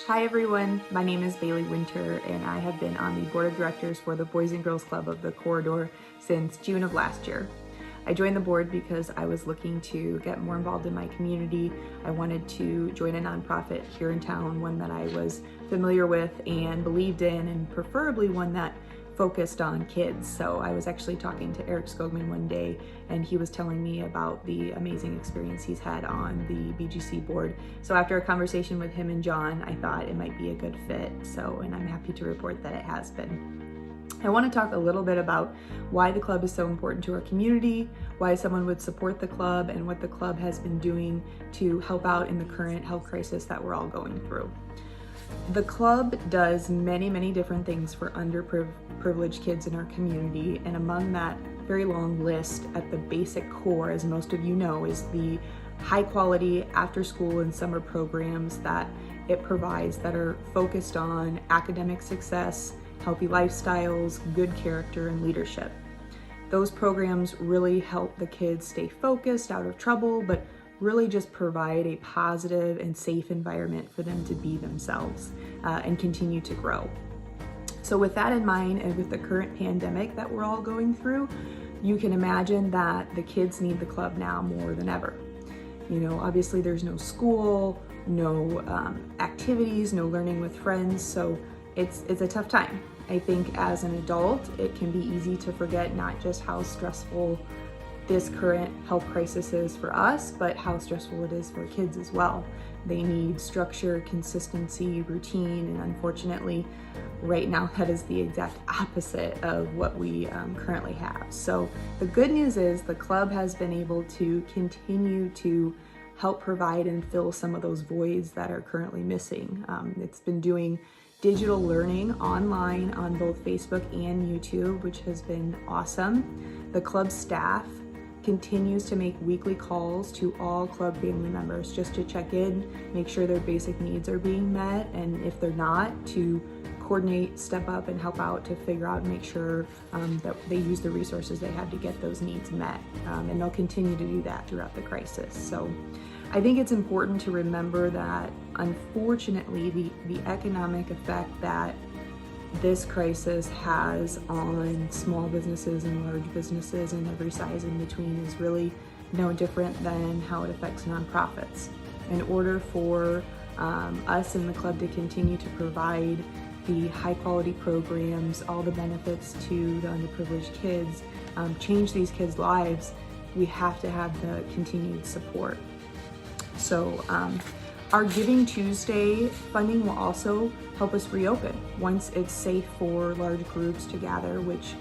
Hi everyone, my name is Bailey Winter and I have been on the board of directors for the Boys and Girls Club of the Corridor since June of last year. I joined the board because I was looking to get more involved in my community. I wanted to join a nonprofit here in town, one that I was familiar with and believed in, and preferably one that focused on kids. So I was actually talking to Eric Skogman one day and he was telling me about the amazing experience he's had on the BGC board. So after a conversation with him and John, I thought it might be a good fit. And I'm happy to report that it has been. I want to talk a little bit about why the club is so important to our community, why someone would support the club, and what the club has been doing to help out in the current health crisis that we're all going through. The club does many different things for underprivileged kids in our community, and among that very long list at the basic core, as most of you know, is the high quality after school and summer programs that it provides that are focused on academic success, healthy lifestyles, good character, and leadership. Those programs really help the kids stay focused, out of trouble, but really just provide a positive and safe environment for them to be themselves and continue to grow. So with that in mind, and with the current pandemic that we're all going through, you can imagine that the kids need the club now more than ever. You know, obviously there's no school, no activities, no learning with friends, so it's a tough time. I think as an adult, it can be easy to forget not just how stressful this current health crisis is for us, but how stressful it is for kids as well. They need structure, consistency, routine, and unfortunately, right now that is the exact opposite of what we currently have. So the good news is the club has been able to continue to help provide and fill some of those voids that are currently missing. It's been doing digital learning online on both Facebook and YouTube, which has been awesome. The club staff continues to make weekly calls to all club family members just to check in, make sure their basic needs are being met, and if they're not, to coordinate, step up, and help out to figure out and make sure that they use the resources they have to get those needs met. And they'll continue to do that throughout the crisis. So I think it's important to remember that unfortunately the economic effect that this crisis has on small businesses and large businesses and every size in between is really no different than how it affects nonprofits. In order for us in the club to continue to provide the high quality programs, all the benefits to the underprivileged kids, change these kids' lives, we have to have the continued support. So our Giving Tuesday funding will also help us reopen once it's safe for large groups to gather, which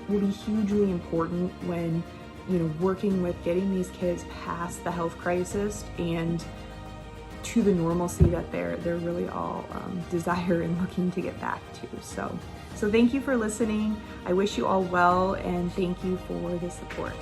will be hugely important when, you know, working with getting these kids past the health crisis and to the normalcy that they're really all desire and looking to get back to. So thank you for listening. I wish you all well, and thank you for the support.